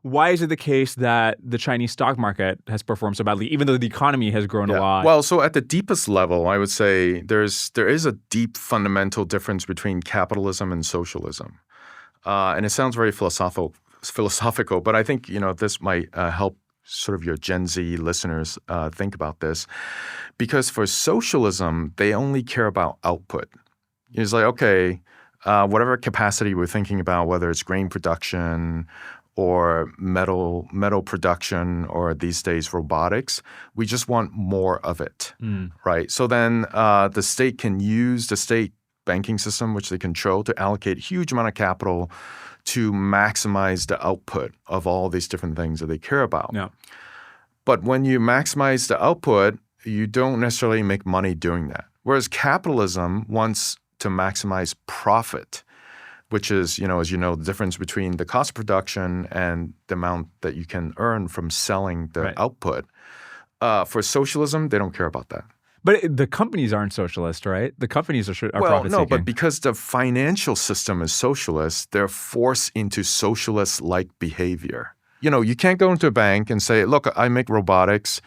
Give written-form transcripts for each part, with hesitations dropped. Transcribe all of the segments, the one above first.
why is it the case that the Chinese stock market has performed so badly, even though the economy has grown a lot? Well, so at the deepest level, I would say there is a deep fundamental difference between capitalism and socialism. And it sounds very philosophical, but I think, this might help sort of your Gen Z listeners think about this. Because for socialism, they only care about output. It's like, okay, whatever capacity we're thinking about, whether it's grain production or metal production, or these days robotics, we just want more of it, right? So then the state can use the state banking system, which they control, to allocate huge amount of capital to maximize the output of all these different things that they care about. Yeah. But when you maximize the output, you don't necessarily make money doing that. Whereas capitalism wants to maximize profit, which is, as you know, the difference between the cost of production and the amount that you can earn from selling the output. For socialism, they don't care about that. But the companies aren't socialist, right? The companies are profit-seeking. No, but because the financial system is socialist, they're forced into socialist-like behavior. You can't go into a bank and say, look, I make robotics.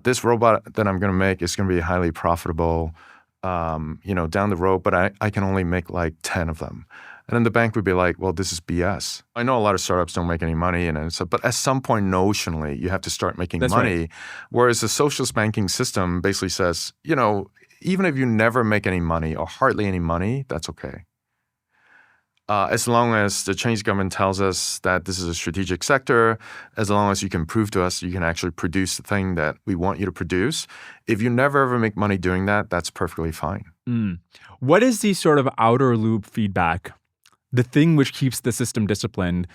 This robot that I'm going to make is going to be highly profitable, down the road, but I can only make like 10 of them. And then the bank would be like, well, this is BS. I know a lot of startups don't make any money, but at some point, notionally, you have to start making money. Right. Whereas the socialist banking system basically says, even if you never make any money or hardly any money, that's okay. As long as the Chinese government tells us that this is a strategic sector, as long as you can prove to us you can actually produce the thing that we want you to produce, if you never ever make money doing that, that's perfectly fine. What is the sort of outer loop feedback, the thing which keeps the system disciplined?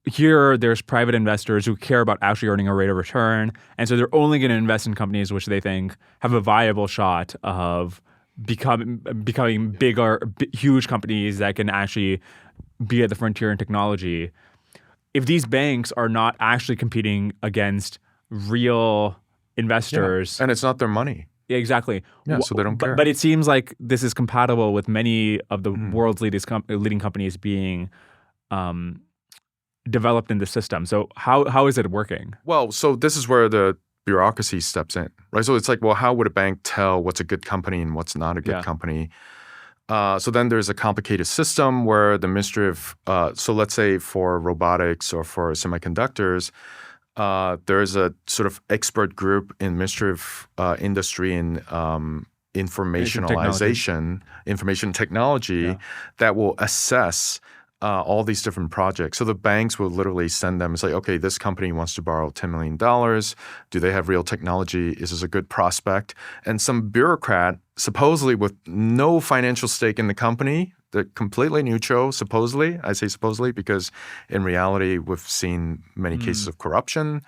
Here, there's private investors who care about actually earning a rate of return, and so they're only going to invest in companies which they think have a viable shot of becoming bigger, huge companies that can actually be at the frontier in technology. If these banks are not actually competing against real investors, and it's not their money. Yeah, exactly. Yeah, so they don't care. But it seems like this is compatible with many of the world's leading companies being developed in the system. So how is it working? Well, so this is where the bureaucracy steps in, right? So it's like, well, how would a bank tell what's a good company and what's not a good company? So then there's a complicated system where the Ministry of, so let's say for robotics or for semiconductors, there's a sort of expert group in Ministry of Industry and information technology that will assess all these different projects. So the banks will literally send them and say, okay, this company wants to borrow $10 million. Do they have real technology? Is this a good prospect? And some bureaucrat, supposedly with no financial stake in the company, they're completely neutral, supposedly. I say supposedly because in reality, we've seen many cases of corruption.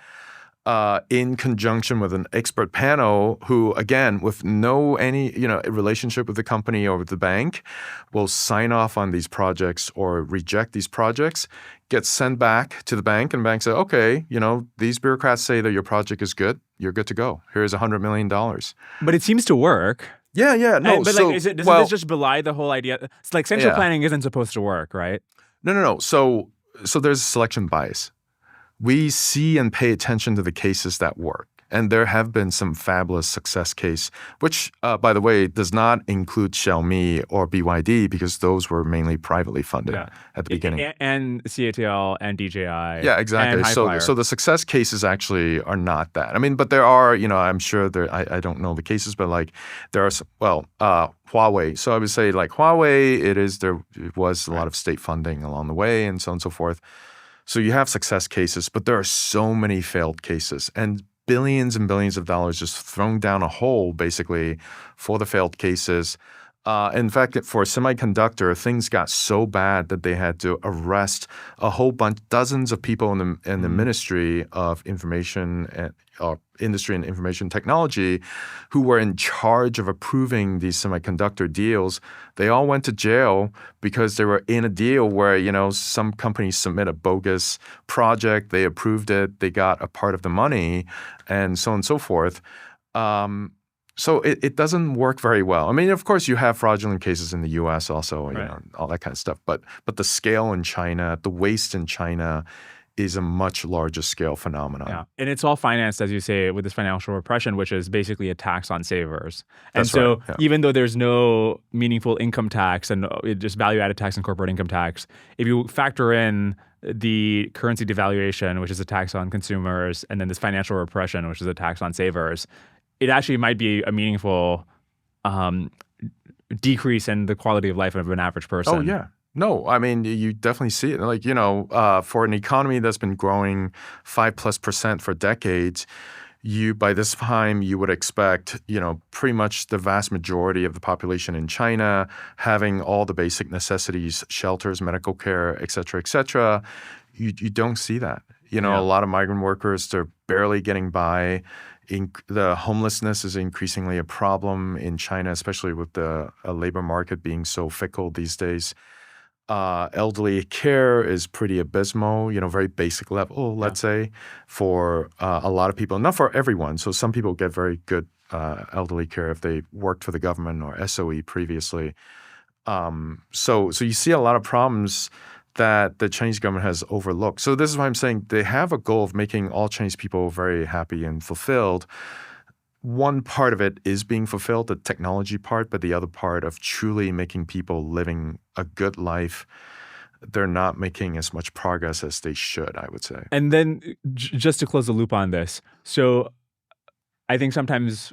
In conjunction with an expert panel who, again, with any relationship with the company or with the bank, will sign off on these projects or reject these projects, gets sent back to the bank, and the bank says, okay, these bureaucrats say that your project is good. You're good to go. Here's $100 million. But it seems to work. Yeah. No, doesn't this just belie the whole idea? It's like central planning isn't supposed to work, right? No. So there's selection bias. We see and pay attention to the cases that work. And there have been some fabulous success case, which, by the way, does not include Xiaomi or BYD because those were mainly privately funded at the beginning. And CATL and DJI. Yeah, exactly. So the success cases actually are not that. I mean, but there are, I'm sure I don't know the cases, but like there are, Huawei. So I would say like Huawei, there was a lot of state funding along the way and so on and so forth. So you have success cases, but there are so many failed cases and billions and billions of dollars just thrown down a hole basically for the failed cases. In fact, for semiconductor, things got so bad that they had to arrest a whole bunch, dozens of people in the Ministry of Information and Industry and Information Technology who were in charge of approving these semiconductor deals. They all went to jail because they were in a deal where, some companies submit a bogus project, they approved it, they got a part of the money, and so on and so forth. So it doesn't work very well. I mean, of course, you have fraudulent cases in the U.S. also, all that kind of stuff. But the scale in China, the waste in China is a much larger scale phenomenon. Yeah. And it's all financed, as you say, with this financial repression, which is basically a tax on savers. And That's so right, yeah. even though there's no meaningful income tax and just value-added tax and corporate income tax, if you factor in the currency devaluation, which is a tax on consumers, and then this financial repression, which is a tax on savers, it actually might be a meaningful decrease in the quality of life of an average person. Oh, yeah. No, I mean, you definitely see it. Like, for an economy that's been growing 5+% for decades, by this time, you would expect, pretty much the vast majority of the population in China having all the basic necessities, shelters, medical care, et cetera, et cetera. You don't see that. A lot of migrant workers, they're barely getting by. The homelessness is increasingly a problem in China, especially with the labor market being so fickle these days. Elderly care is pretty abysmal, very basic level, let's say, for a lot of people. Not for everyone. So some people get very good elderly care if they worked for the government or SOE previously. So you see a lot of problems that the Chinese government has overlooked. So this is why I'm saying they have a goal of making all Chinese people very happy and fulfilled. One part of it is being fulfilled, the technology part, but the other part of truly making people living a good life, they're not making as much progress as they should, I would say. And then just to close the loop on this, so I think sometimes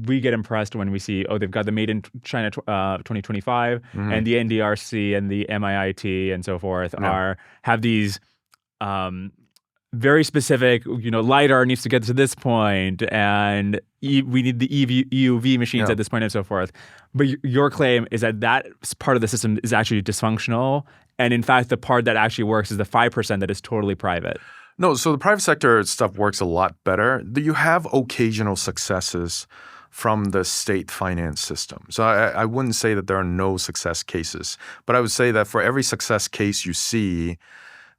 we get impressed when we see, they've got the Made in China 2025 and the NDRC and the MIIT and so forth have these very specific, LiDAR needs to get to this point and we need the EUV machines at this point and so forth. But your claim is that part of the system is actually dysfunctional. And in fact, the part that actually works is the 5% that is totally private. No, so the private sector stuff works a lot better. You have occasional successes from the state finance system. So I wouldn't say that there are no success cases, but I would say that for every success case you see,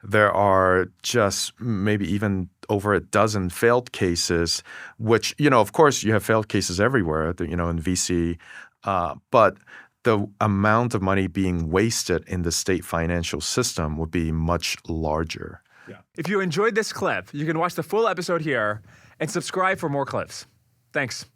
there are just maybe even over a dozen failed cases, which, of course, you have failed cases everywhere, in VC, but the amount of money being wasted in the state financial system would be much larger. Yeah. If you enjoyed this clip, you can watch the full episode here and subscribe for more clips. Thanks.